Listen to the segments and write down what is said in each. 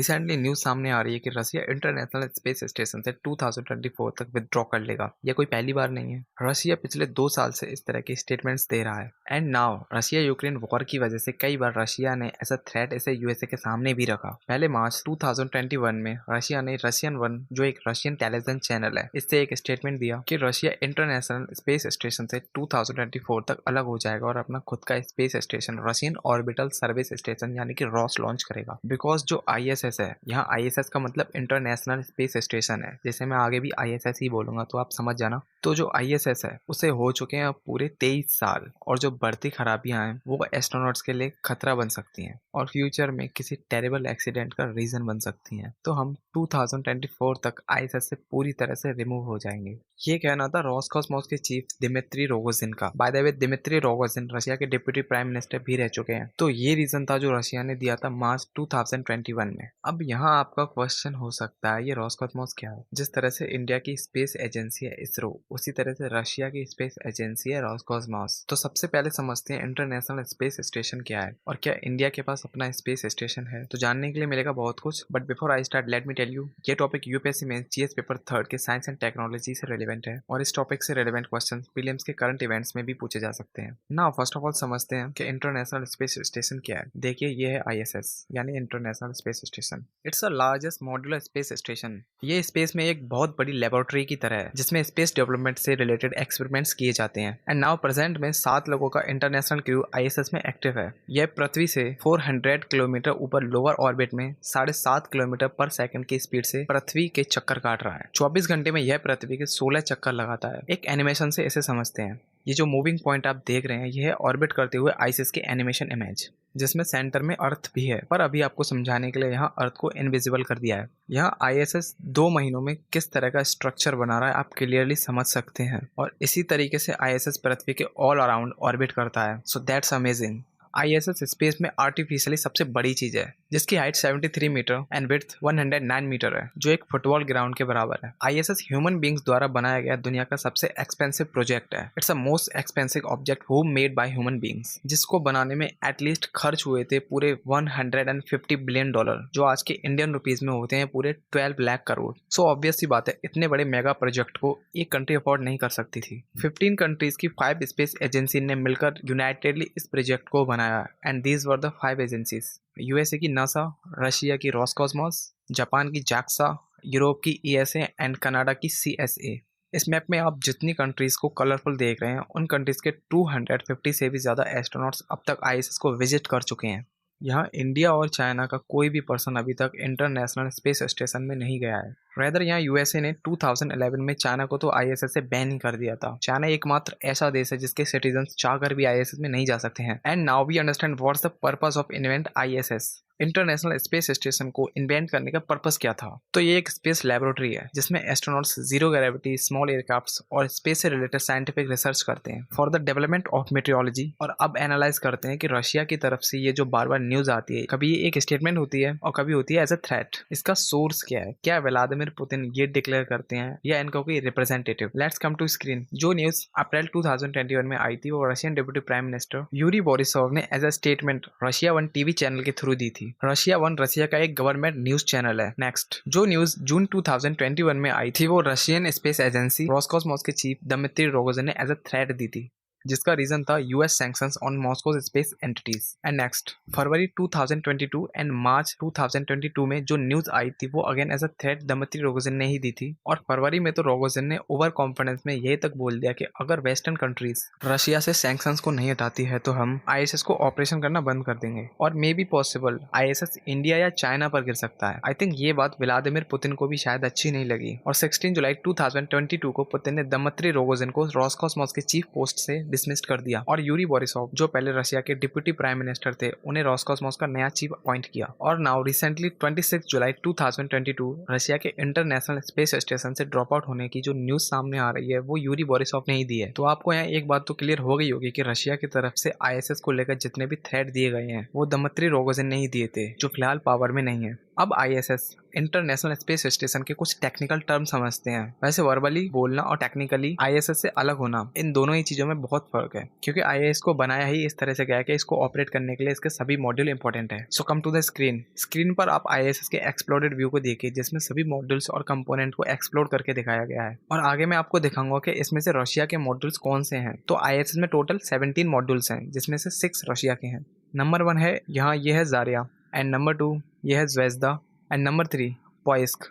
Recently news सामने आ रही है कि रशिया इंटरनेशनल स्पेस स्टेशन से 2024 तक विथड्रॉ कर लेगा। यह कोई पहली बार नहीं है। रशिया पिछले 2 साल से इस तरह की स्टेटमेंट्स दे रहा है। And now Russia Ukraine war की वजह से कई बार रशिया ने ऐसा थ्रेट इसे यूएसए के सामने भी रखा। पहले मार्च 2021 में रशिया ने रशियन वन, जो एक रशियन टेलीविजन चैनल है, इससे एक स्टेटमेंट दिया कि रशिया इंटरनेशनल स्पेस स्टेशन से 2024 तक अलग हो जाएगा और अपना खुद का space station Russian orbital service station यानी कि रॉस लॉन्च करेगा। बिकॉज जो ISS है, यहाँ ISS का मतलब इंटरनेशनल स्पेस स्टेशन है, जैसे मैं आगे भी ISS ही बोलूंगा तो आप समझ जाना। तो जो ISS है उसे हो चुके हैं अब पूरे 23 साल, और जो बढ़ती खराबियां हैं वो एस्ट्रोनॉट्स के लिए खतरा बन सकती हैं और फ्यूचर में किसी टेरेबल एक्सीडेंट का रीजन बन सकती हैं। तो हम 2024 तक ISS से पूरी तरह से रिमूव हो जाएंगे। ये कहना था रोसकॉस्मोस के चीफ दिमित्री रोगोजिन का। By the way, Dmitry Rogozin Russia के डिप्टी प्राइम मिनिस्टर भी रह चुके हैं। तो ये रीजन था जो रशिया ने दिया था मार्च 2021 में। अब यहाँ आपका क्वेश्चन हो सकता है, ये रोसकॉस्मोस क्या है? जिस तरह से इंडिया की स्पेस एजेंसी है इसरो, उसी तरह से रशिया की स्पेस एजेंसी है रोसकॉस्मोस। तो सबसे पहले समझते हैं इंटरनेशनल स्पेस स्टेशन क्या है और क्या इंडिया के पास अपना स्पेस स्टेशन है। तो जानने के लिए मिलेगा बहुत कुछ, but before I start let me tell you, ये टॉपिक यूपीएससी में जीएस पेपर 3 के साइंस एंड टेक्नोलॉजी से रिलेवेंट है और इस टॉपिक से रिलेवेंट क्वेश्चंस प्रीलिम्स के करंट इवेंट्स में भी पूछे जा सकते हैं। नाउ फर्स्ट ऑफ ऑल समझते हैं कि इंटरनेशनल स्पेस स्टेशन क्या है। देखिए, ये है ISS यानी international space station. It's a largest modular space station. ये स्पेस में एक बहुत बड़ी लेबोरेटरी की तरह है जिसमें स्पेस डेवलपमेंट से रिलेटेड एक्सपेरिमेंट्स किए जाते हैं। एंड नाउ प्रेजेंट में 7 लोगों का इंटरनेशनल क्रू ISS में एक्टिव है। यह पृथ्वी से 400 किलोमीटर ऊपर लोअर ऑर्बिट में 7.5 किलोमीटर पर सेकंड की स्पीड से पृथ्वी के चक्कर काट रहा है। 24 घंटे में यह पृथ्वी के 16 चक्कर लगाता है। एक एनिमेशन से इसे समझते हैं। ये जो मूविंग पॉइंट आप देख रहे हैं, यह है ऑर्बिट करते हुए ISS के एनिमेशन इमेज, जिसमें सेंटर में अर्थ भी है। पर अभी आपको समझाने के लिए यहाँ अर्थ को इनविजिबल कर दिया है। यहाँ ISS 2 महीनों में किस तरह का स्ट्रक्चर बना रहा है आप क्लियरली समझ सकते हैं। और इसी तरीके से ISS पृथ्वी के ऑल अराउंड ऑर्बिट करता है। So that's amazing. ISS space में आर्टिफिशियली सबसे बड़ी चीज है, जिसकी height 73 meter and width 109 meter है, जो एक फुटबॉल ग्राउंड के बराबर है। ISS ह्यूमन बींग्स द्वारा बनाया गया दुनिया का सबसे एक्सपेंसिव प्रोजेक्ट है। It's a most expensive object who made by human beings, जिसको बनाने में एटलीस्ट खर्च हुए थे पूरे $150 बिलियन, जो आज के इंडियन रुपीज में होते हैं पूरे 12 लाख करोड़। सो ऑब्वियस सी बात है, इतने बड़े मेगा प्रोजेक्ट को एक कंट्री अफोर्ड नहीं कर सकती थी। 15 कंट्रीज की 5 स्पेस एजेंसी ने मिलकर यूनाइटेडली इस प्रोजेक्ट को बनाया। And these were the 5 agencies. USA की नासा, रशिया की रोसकॉस्मोस, जापान की JAXA, यूरोप की ESA एंड कनाडा की CSA। इस मैप में आप जितनी कंट्रीज को कलरफुल देख रहे हैं, उन कंट्रीज के 250 से भी ज्यादा एस्ट्रोनॉट्स अब तक ISS को विजिट कर चुके हैं। यहाँ इंडिया और चाइना का कोई भी पर्सन अभी तक इंटरनेशनल स्पेस स्टेशन में नहीं गया है। रेदर यहाँ यूएसए ने 2011 में चाइना को तो ISS से बैन ही कर दिया था। चाइना एकमात्र ऐसा देश है जिसके सिटीजन्स चाहकर भी ISS में नहीं जा सकते हैं। And now we understand what's the purpose of invent ISS। International space station को इन्वेंट करने का पर्पस क्या था? तो ये एक स्पेस लैबोरेटरी है जिसमें astronauts zero gravity, small aircrafts और स्पेस से रिलेटेड साइंटिफिक रिसर्च करते हैं for the development of meteorology. और अब एनालाइज करते हैं कि रशिया की तरफ से ये जो बार बार न्यूज आती है, कभी ये एक स्टेटमेंट होती है और कभी होती है एज अ थ्रेट। इसका सोर्स क्या है? क्या व्लादिमीर पुतिन ये डिक्लेयर करते हैं या इनका कोई representative? Let's come to screen. जो न्यूज अप्रैल 2021 में आई थी वो Russian deputy prime minister Yuri Borisov ने as a statement Russia One TV channel के थ्रू दी थी। रशिया वन रशिया का एक गवर्नमेंट न्यूज चैनल है। नेक्स्ट, जो न्यूज जून 2021 में आई थी वो रशियन स्पेस एजेंसी रोसकॉस्मोस के चीफ दिमित्री रोगोजिन ने एज अ थ्रेट दी थी, जिसका रीजन था US sanctions on Moscow space entities. And next, फरवरी 2022 एंड मार्च 2022 में जो न्यूज आई थी वो again as a threat Dmitry Rogozin ने ही दी थी। और फरवरी में तो रोगोजिन ने ओवर कॉन्फिडेंस में यही तक बोल दिया कि अगर वेस्टर्न कंट्रीज रशिया से सैंक्शंस को नहीं हटाती है तो हम ISS को ऑपरेशन करना बंद कर देंगे और may be possible ISS India या चाइना पर गिर सकता है। आई थिंक ये बात व्लादिमीर पुतिन को भी शायद अच्छी नहीं लगी और 16 जुलाई 2022 को पुतिन ने दिमित्री रोगोजिन को रोसकॉस्मोस के चीफ पोस्ट से डिसमिस्ड कर दिया और यूरी बोरिसोव, जो पहले रशिया के डिप्टी प्राइम मिनिस्टर थे, उन्हें रोसकॉस्मोस का नया चीफ अपॉइंट किया। और नाउ रिसेंटली 26 जुलाई 2022 रशिया के इंटरनेशनल स्पेस स्टेशन से ड्रॉप आउट होने की जो न्यूज सामने आ रही है वो यूरी बोरिसोव ने ही दी है। तो आपको यहाँ एक बात तो क्लियर हो गई होगी कि रशिया की तरफ से ISS को लेकर जितने भी थ्रेट दिए गए हैं वो दिमित्री रोगोजिन ने ही दिए थे, जो फिलहाल पावर में नहीं है। अब ISS इंटरनेशनल स्पेस स्टेशन के कुछ टेक्निकल टर्म समझते हैं। वैसे वर्बली बोलना और टेक्निकली आईएसएस से अलग होना, इन दोनों ही चीजों में बहुत फर्क है, क्योंकि आईएसएस को बनाया ही इस तरह से गया है कि इसको ऑपरेट करने के लिए इसके सभी मॉड्यूल इंपॉर्टेंट है। सो कम टू द स्क्रीन पर आप आईएसएस के एक्सप्लोडेड व्यू को देखिए, जिसमें सभी मॉड्यूल्स और कंपोनेंट को एक्सप्लोर करके दिखाया गया है। और आगे मैं आपको दिखाऊंगा कि इसमें से रशिया के मॉड्यूल्स कौन से हैं। तो आईएसएस में टोटल 17 मॉड्यूल्स हैं, जिसमें से 6 रशिया के हैं। नंबर 1 है यहाँ, ये है जारिया, एंड नंबर 2 ये है ज़्वेज़दा, एंड नंबर 3 पॉइस्क,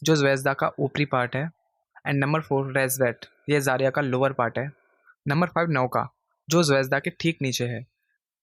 जो ज़्वेज़दा का ऊपरी पार्ट है, एंड नंबर 4 रेज़वेट, ये जारिया का लोअर पार्ट है। नंबर 5 नौका, जो ज़्वेज़दा के ठीक नीचे है,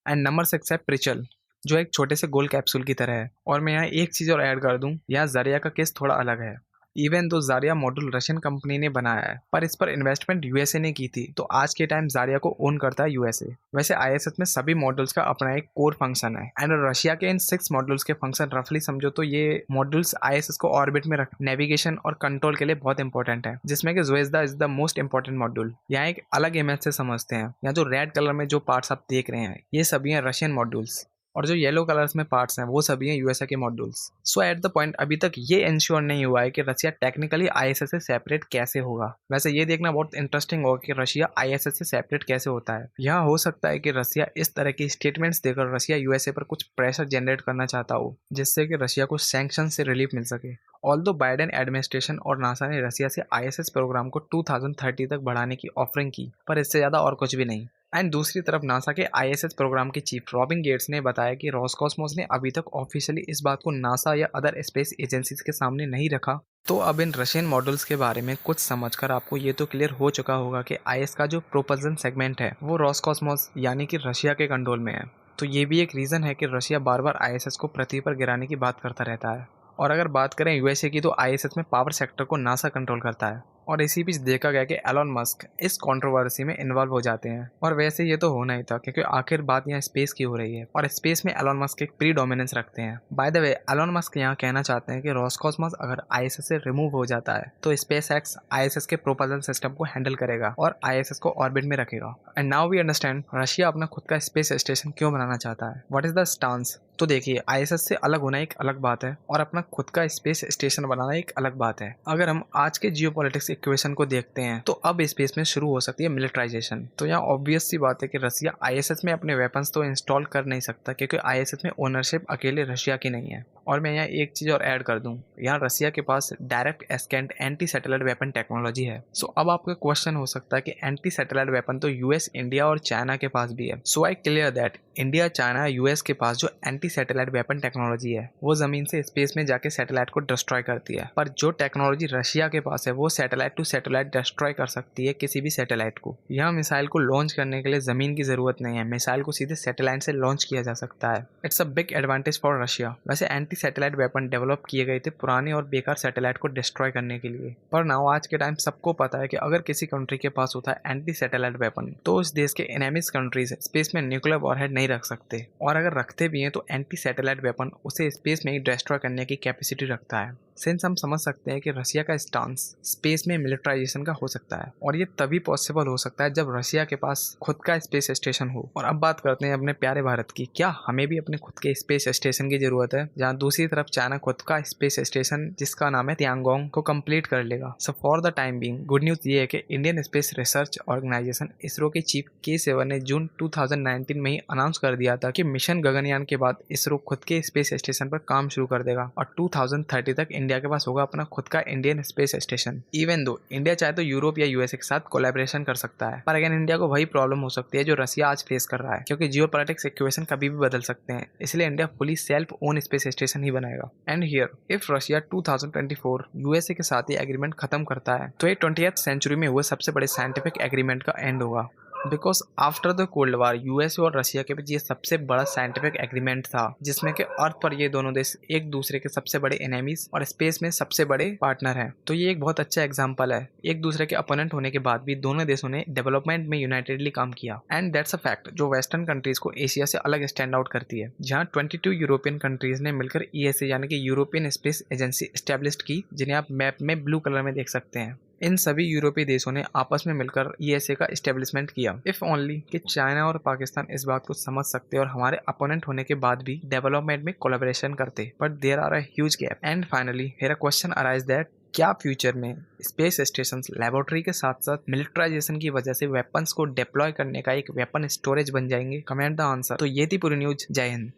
एंड नंबर 6 है प्रिचल, जो एक छोटे से गोल कैप्सूल की तरह है। और मैं यहाँ एक चीज़ और ऐड कर दूँ, यहाँ जारिया का केस थोड़ा अलग है। इवन दो जारिया मॉड्यूल रशियन कंपनी ने बनाया है, पर इस पर इन्वेस्टमेंट यूएसए ने की थी, तो आज के टाइम जारिया को ओन करता है यूएसए। वैसे आईएसएस में सभी मॉड्यूल्स का अपना एक कोर फंक्शन है, एंड रशिया के इन 6 मॉड्यूल्स के फंक्शन रफली समझो तो ये मॉड्यूल्स आईएसएस को ऑर्बिट में रख नेविगेशन और कंट्रोल के लिए बहुत इंपॉर्टेंट है, जिसमें कि Zvezda is the most important module. यहाँ एक अलग इमेज से समझते हैं, यहाँ जो रेड कलर में जो पार्ट्स आप देख रहे हैं, ये सभी हैं रशियन मॉड्यूल्स, और जो येलो कलर्स में पार्ट्स हैं वो सभी हैं यूएसए के modules. So at the point अभी तक ये इंश्योर नहीं हुआ है कि रशिया टेक्निकली आईएसएस से सेपरेट कैसे होगा। वैसे ये देखना बहुत इंटरेस्टिंग होगा कि रशिया आईएसएस से सेपरेट कैसे होता है। यहाँ हो सकता है कि रशिया इस तरह की स्टेटमेंट्स देकर रशिया यूएसए पर कुछ प्रेशर जनरेट करना चाहता हो, जिससे कि रशिया को सैंक्शन से रिलीफ मिल सके। ऑल्दो बाइडेन एडमिनिस्ट्रेशन और नासा ने रशिया से आईएसएस प्रोग्राम को 2030 तक बढ़ाने की ऑफरिंग की, पर इससे ज़्यादा और कुछ भी नहीं। एंड दूसरी तरफ नासा के आईएसएस प्रोग्राम के चीफ रॉबिन गेट्स ने बताया कि रॉसकॉस्मोस ने अभी तक ऑफिशियली इस बात को नासा या अदर स्पेस एजेंसीज के सामने नहीं रखा। तो अब इन रशियन मॉडल्स के बारे में कुछ समझकर आपको ये तो क्लियर हो चुका होगा कि आईएस का जो प्रोपल्जन सेगमेंट है वो रॉसकॉस्मोस यानी कि रशिया के कंट्रोल में है। तो ये भी एक रीज़न है कि रशिया बार बार आईएसएस को पृथ्वी पर गिराने की बात करता रहता है। और अगर बात करें यूएसए की, तो आईएसएस में पावर सेक्टर को नासा कंट्रोल करता है, और इसी बीच देखा गया कि एलन मस्क इस कंट्रोवर्सी में इन्वॉल्व हो जाते हैं। और वैसे ये तो होना ही था, क्योंकि आखिर बात यहाँ स्पेस की हो रही है, और स्पेस में एलन मस्क एक प्री डोमिनेंस रखते हैं। By the way Elon Musk यहाँ कहना चाहते हैं कि रॉसकॉस्मोस अगर आईएसएस से रिमूव हो जाता है तो स्पेस एक्स आईएसएस के प्रोपल्सन सिस्टम को हैंडल करेगा और आईएसएस को ऑर्बिट में रखेगा। And now we understand Russia अपना खुद का स्पेस स्टेशन क्यों बनाना चाहता है। What is the stance. तो देखिए, आईएसएस से अलग होना एक अलग बात है, और अपना खुद का स्पेस स्टेशन बनाना एक अलग बात है। अगर हम आज के जियोपॉलिटिक्स इक्वेशन को देखते हैं, तो अब स्पेस में शुरू हो सकती है मिलिटराइजेशन। तो यहाँ ऑब्वियस सी बात है कि रशिया आईएसएस में अपने वेपन्स तो इंस्टॉल कर नहीं सकता, क्योंकि आईएसएस में ओनरशिप अकेले रशिया की नहीं है। और मैं यहाँ एक चीज़ और ऐड कर दूँ, यहाँ रशिया के पास direct ascent anti satellite weapon technology है। सो अब आपका क्वेश्चन हो सकता है कि एंटी सैटेलाइट वेपन तो यूएस, इंडिया और चाइना के पास भी है। So I clear that India, China, US के पास जो एंटी सैटेलाइट वेपन टेक्नोलॉजी है वो जमीन से स्पेस में जाके सैटेलाइट को डिस्ट्रॉय करती है, पर जो टेक्नोलॉजी रशिया के पास है वो सैटेलाइट टू सैटेलाइट डिस्ट्रॉय कर सकती है किसी भी सैटेलाइट को। यहाँ मिसाइल को लॉन्च करने के लिए जमीन की जरूरत नहीं है, मिसाइल को सीधे सैटेलाइट से लॉन्च किया जा सकता है। It's a big advantage for Russia. वैसे एंटी सैटेलाइट वेपन डेवलप किए गए थे पुराने और बेकार सैटेलाइट को डिस्ट्रॉय करने के लिए, पर नाउ आज के टाइम सबको पता है कि अगर किसी कंट्री के पास होता है एंटी सैटेलाइट वेपन, तो उस देश के एनिमीज कंट्रीज स्पेस में न्यूक्लियर वॉरहेड नहीं रख सकते, और अगर रखते भी हैं तो एंटी सैटेलाइट वेपन उसे स्पेस में ही डिस्ट्रॉय करने की कैपेसिटी रखता है। सिंस हम समझ सकते हैं कि रशिया का स्टांस स्पेस में मिलिटराइजेशन का हो सकता है, और ये तभी पॉसिबल हो सकता है जब रशिया के पास खुद का स्पेस स्टेशन हो। और अब बात करते हैं अपने प्यारे भारत की। क्या हमें भी अपने खुद के स्पेस स्टेशन की जरूरत है, जहाँ दूसरी तरफ चाइना खुद का स्पेस स्टेशन जिसका नाम है तियांगोंग को कंप्लीट कर लेगा। So for the time being good news ये है कि Indian space research organisation ISRO के चीफ के7 ने जून 2019 में ही अनाउंस कर दिया था कि मिशन गगनयान के बाद इसरो खुद के स्पेस स्टेशन पर काम शुरू कर देगा, और 2030 तक इंडिया के पास होगा अपना खुद का Indian space station. Even though India चाहे तो यूरोप या यूएसए के साथ कोलैबोरेशन कर सकता है, पर अगेन इंडिया को वही प्रॉब्लम हो सकती है जो रशिया आज फेस कर रहा है, क्योंकि जियोपॉलिटिक्स इक्वेशन कभी भी बदल सकते हैं। इसलिए India fully self own space station ही बनाएगा। And here if Russia 2024 USA के साथ ही एग्रीमेंट खत्म करता है, तो ये 20th सेंचुरी में हुए सबसे बड़े साइंटिफिक एग्रीमेंट का एंड होगा। Because after the cold war USA और रशिया के बीच ये सबसे बड़ा साइंटिफिक एग्रीमेंट था, जिसमें कि अर्थ पर ये दोनों देश एक दूसरे के सबसे बड़े एनिमीज और स्पेस में सबसे बड़े पार्टनर हैं। तो ये एक बहुत अच्छा एग्जांपल है, एक दूसरे के अपोनेंट होने के बाद भी दोनों देशों ने डेवलपमेंट में यूनाइटेडली काम किया। एंड दैट्स अ फैक्ट जो वेस्टर्न कंट्रीज को एशिया से अलग स्टैंड आउट करती है, जहाँ 22 यूरोपियन कंट्रीज ने मिलकर ईएसए यानी कि यूरोपियन स्पेस एजेंसी एस्टेब्लिश की, जिन्हें आप मैप में ब्लू कलर में देख सकते हैं। इन सभी यूरोपीय देशों ने आपस में मिलकर ईएसए का इस्टेब्लिशमेंट किया। इफ ओनली कि चाइना और पाकिस्तान इस बात को समझ सकते और हमारे अपोनेंट होने के बाद भी डेवलपमेंट में कोलैबोरेशन करते, but there are a huge gap. And finally here a question arise that क्या फ्यूचर में स्पेस स्टेशन लेबोरेटरी के साथ साथ मिलिट्राइजेशन की वजह से वेपन्स को डिप्लॉय करने का एक वेपन स्टोरेज बन जाएंगे? Comment the answer. तो ये थी पूरी न्यूज। जय हिंद।